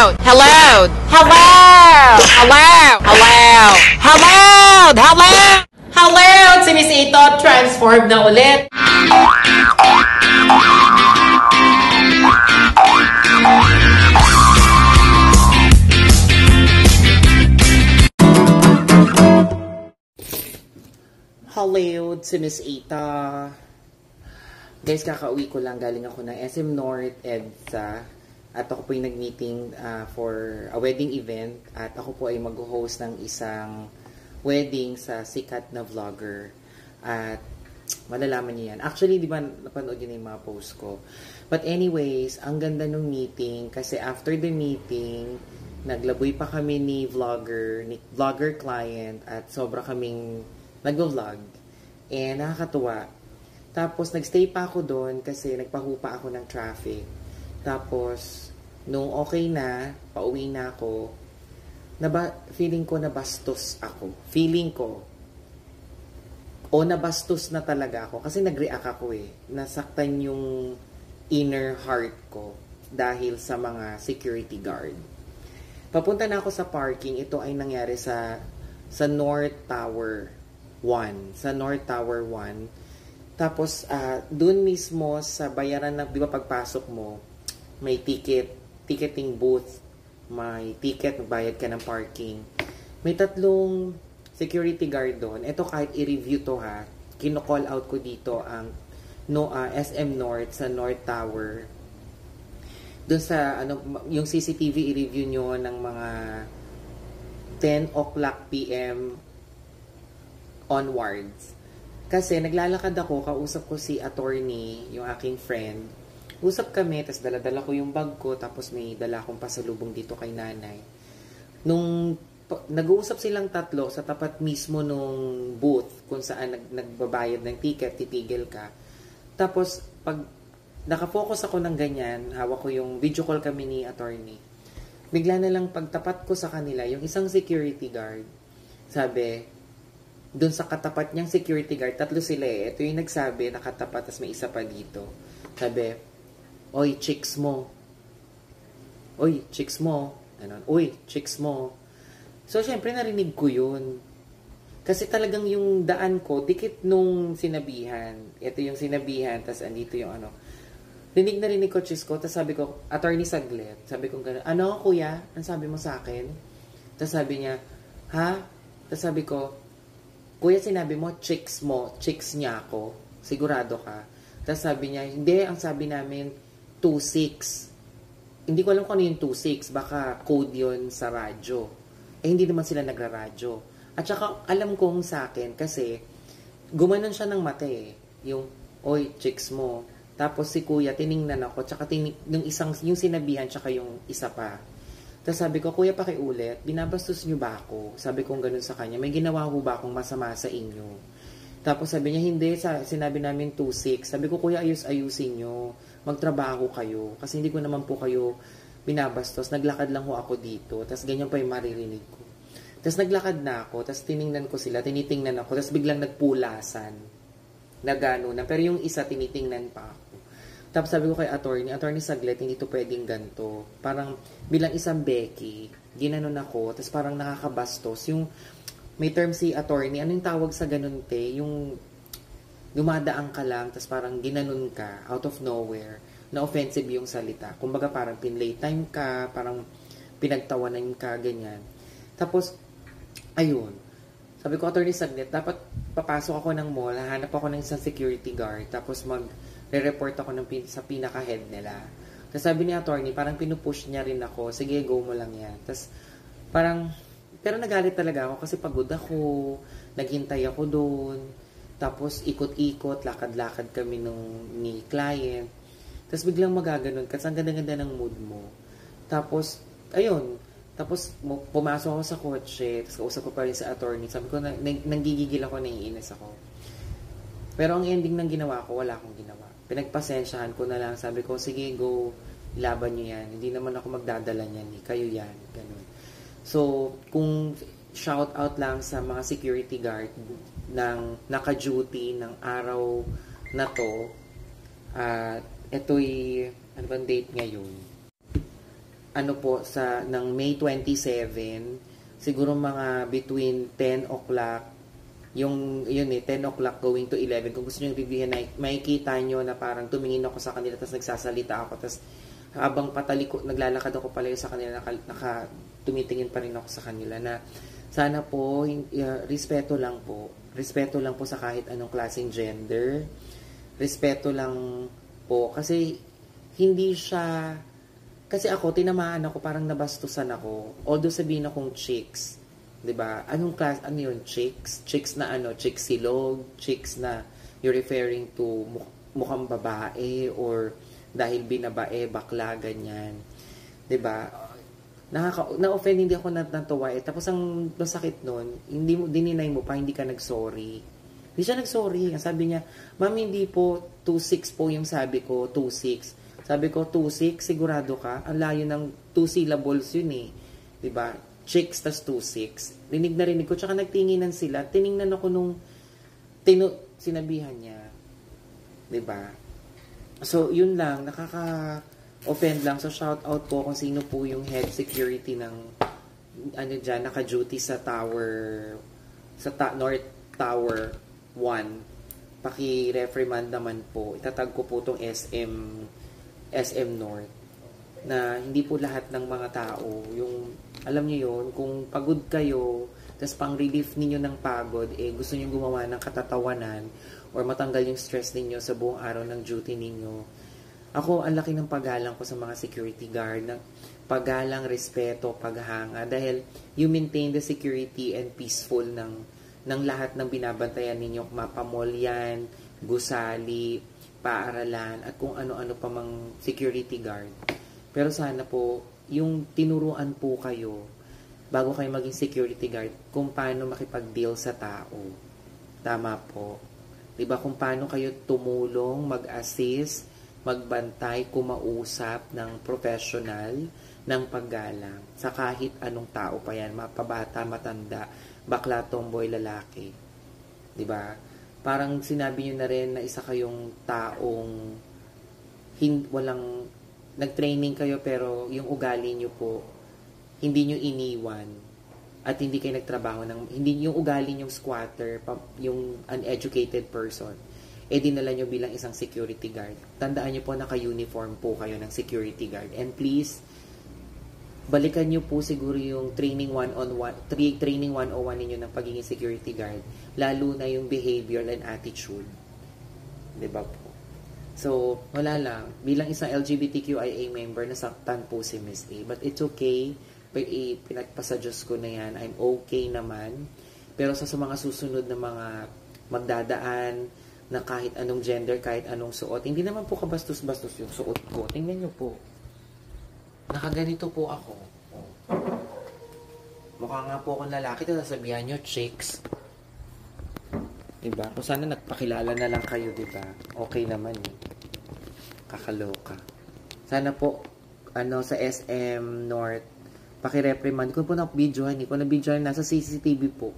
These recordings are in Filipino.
Hello! Hello! Hello! Hello! Hello! Hello! Hello! Si Miss Ito, transform na ulit. Hello, si Miss Ita. Guys, kakauwi ko lang. Galing ako ng SM North, EDSA. At ako po yung nag-meeting for a wedding event. At ako po ay mag-host ng isang wedding sa sikat na vlogger. At malalaman niyo yan. Actually, di ba napanood yun yung mga post ko. But anyways, ang ganda ng meeting. Kasi after the meeting, naglaboy pa kami ni vlogger client. At sobra kaming nag-vlog. And nakakatuwa. Tapos, nagstay pa ako doon kasi nagpahupa ako ng traffic. Tapos, nung okay na, pauwi na ako, feeling ko nabastos ako. Feeling ko, o nabastos na talaga ako. Kasi nag-react ako eh. Nasaktan yung inner heart ko dahil sa mga security guard. Papunta na ako sa parking. Ito ay nangyari sa North Tower 1. Sa North Tower 1. Tapos, doon mismo sa bayaran na, di ba pagpasok mo, may ticketing booth, may ticket, magbayad ka ng parking. May 3 security guard doon. Ito kahit i-review to ha, kino-call out ko dito ang SM North sa North Tower. Doon sa, yung CCTV i-review nyo ng mga 10 o'clock PM onwards. Kasi naglalakad ako, kausap ko si attorney, yung aking friend. Usap kami, tapos dala-dala ko yung bag ko, tapos may dala akong pasalubong dito kay nanay. Nung nag-uusap silang 3 sa tapat mismo nung booth, kung saan nagbabayad ng ticket, titigil ka. Tapos, pag nakafocus ako ng ganyan, hawak ko yung video call kami ni attorney. Bigla na lang pagtapat ko sa kanila, yung isang security guard, sabi, doon sa katapat niyang security guard, 3 sila eh. Ito yung nagsabi, nakatapat, tapos may isa pa dito. Sabi, oy, chicks mo. Oy, chicks mo. Ano? Oy, chicks mo. So, syempre, narinig ko yun. Kasi talagang yung daan ko, dikit nung sinabihan. Ito yung sinabihan, tapos andito yung ano. Rinig ko, chicks ko, tapos sabi ko, attorney saglit. Sabi ko gano'n, ano, kuya? Ang sabi mo sa akin? Tapos sabi niya, ha? Tapos sabi ko, kuya, sinabi mo, chicks niya ako. Sigurado ka. Tapos sabi niya, hindi, ang sabi namin, 26. Hindi ko alam kung ano yung 26. Baka code yun sa radyo. Eh, hindi naman sila nagra-radyo. At saka, alam kong sa akin, kasi, gumanon siya ng mata eh. Yung, oy, chicks mo. Tapos si kuya, tiningnan ako. Tsaka yung sinabihan, tsaka yung isa pa. Tapos sabi ko, kuya, pakiulit, binabastos niyo ba ako? Sabi kong ganun sa kanya, may ginawa ko ba akong masama sa inyo? Tapos sabi niya, hindi, sinabi namin 2-6. Sabi ko, kuya, ayusin niyo, magtrabaho kayo. Kasi hindi ko naman po kayo binabastos, naglakad lang ho ako dito. Tapos ganyan pa yung maririnig ko. Tapos naglakad na ako, tapos tiningnan ko sila, tinitingnan ako, tapos biglang nagpulasan. Na gano'n na, pero yung isa tinitingnan pa ako. Tapos sabi ko kay attorney saglit, hindi to pwedeng ganito. Parang bilang isang Becky, ginanon ako, tapos parang nakakabastos. Yung may term si attorney, ano yung tawag sa ganun te? Yung dumadaan ka lang, tapos parang ginanon ka, out of nowhere, na offensive yung salita. Kumbaga parang pinlay time ka, parang pinagtawanan ka, ganyan. Tapos, ayun. Sabi ko, attorney saglit, dapat papasok ako ng mall, hahanap ako ng isang security guard, tapos re-report ako sa pinaka-head nila. Tapos sabi ni attorney, parang pinupush niya rin ako, sige, go mo lang yan. Tapos parang, pero nagalit talaga ako kasi pagod ako, naghintay ako doon, tapos ikot-ikot, lakad-lakad kami ni client. Tapos biglang magaganon, kasi ang ganda-ganda ng mood mo. Tapos, ayun, tapos pumasok ako sa kotse, tapos kausap ko pa rin sa attorney, sabi ko, nanggigigil ako, naiinis ako. Pero ang ending ng ginawa ko, wala akong ginawa. Pinagpasensyahan ko na lang. Sabi ko, sige, go, laban nyo yan. Hindi naman ako magdadala niyan. Kayo yan. Ganun. So, kung shout out lang sa mga security guard ng naka-duty ng araw na to, ito'y, ano bang date ngayon? ano po, ng May 27, siguro mga between 10 o'clock, yun 10 o'clock going to 11, kung gusto nyo reviewin, makikita nyo na parang tumingin ako sa kanila, tapos nagsasalita ako, tapos habang pataliko, naglalakad ako palayo sa kanila, tumitingin pa rin ako sa kanila, na sana po, respeto lang po sa kahit anong klaseng gender, respeto lang po, kasi hindi siya, kasi ako, tinamaan ako, parang nabastusan ako, although sabihin akong chicks, 'di ba? Ano yun, chicks? Chicks na ano, chicks silog, chicks na you're referring to mukhang babae or dahil binabae, bakla, ganyan. 'Di ba? Na-offend, hindi ako natuwa eh. Tapos ang masakit nun, hindi mo dininay mo pa, hindi ka nag-sorry. Hindi siya nag-sorry. Ang sabi niya, "Ma'am, hindi po 2-6 po yung sabi ko, 2-6." Sabi ko, 2-6, sigurado ka? Ang layo ng 2 syllables yun eh. 'Di ba? Chicks tas 2-6. Rinig ko. Tsaka nagtinginan sila. Tiningnan ako nung sinabihan niya. 'Di ba? So, yun lang. Nakaka-offend lang. So, shout out po kung sino po yung head security ng naka-duty sa tower, North Tower 1. Paki-reprimand naman po. Itatag ko po tong SM North. Na hindi po lahat ng mga tao, alam niyo yun, kung pagod kayo, tapos pang relief ninyo ng pagod, gusto niyo gumawa ng katatawanan or matanggal yung stress ninyo sa buong araw ng duty ninyo. Ako, ang laki ng paggalang ko sa mga security guard, ng paggalang, respeto, paghanga, dahil you maintain the security and peaceful ng lahat ng binabantayan ninyo, mapamol yan, gusali, paaralan, at kung ano-ano pa mang security guard. Pero sana po, yung tinuruan po kayo, bago kayo maging security guard, kung paano makipag-deal sa tao. Tama po. Diba, kung paano kayo tumulong, mag-assist, magbantay, kumausap ng professional, ng paggalang, sa kahit anong tao pa yan, mapabata, matanda, bakla, tomboy, lalaki. Diba? Parang sinabi nyo na rin na isa kayong taong walang nag-training kayo pero yung ugali nyo po hindi nyo iniwan at hindi kayo nagtrabaho hindi yung ugali nyo squatter, yung uneducated person, dinala nyo bilang isang security guard. Tandaan nyo po, naka-uniform po kayo ng security guard, and please balikan nyo po siguro yung training 101 ninyo ng pagiging security guard, lalo na yung behavior and attitude, diba po? So, wala lang. Bilang isang LGBTQIA member, nasaktan po si Miss A. But it's okay. Pinagpasa Diyos ko na yan. I'm okay naman. Pero sa mga susunod na mga magdadaan na kahit anong gender, kahit anong suot, hindi naman po kabastos-bastos yung suot ko. Tingnan nyo po. Nakaganito po ako. Mukha nga po akong lalaki. Tapos sasabihan nyo, chicks. Diba? Kung sana nagpakilala na lang kayo, diba? Okay naman eh. Kakaloka. Sana po, sa SM North, pakireprimand. Kung po na-videohan, kung na-videohan, nasa CCTV po.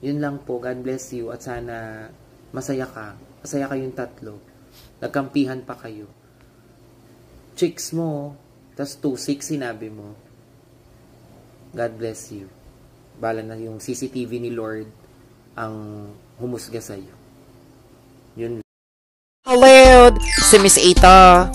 Yun lang po. God bless you. At sana, masaya ka. Masaya kayong tatlo. Nagkampihan pa kayo. Chicks mo, tas 2-6 sinabi mo. God bless you. Bala na yung CCTV ni Lord ang humusga sa'yo. Yun. Hello! Si Miss Ita.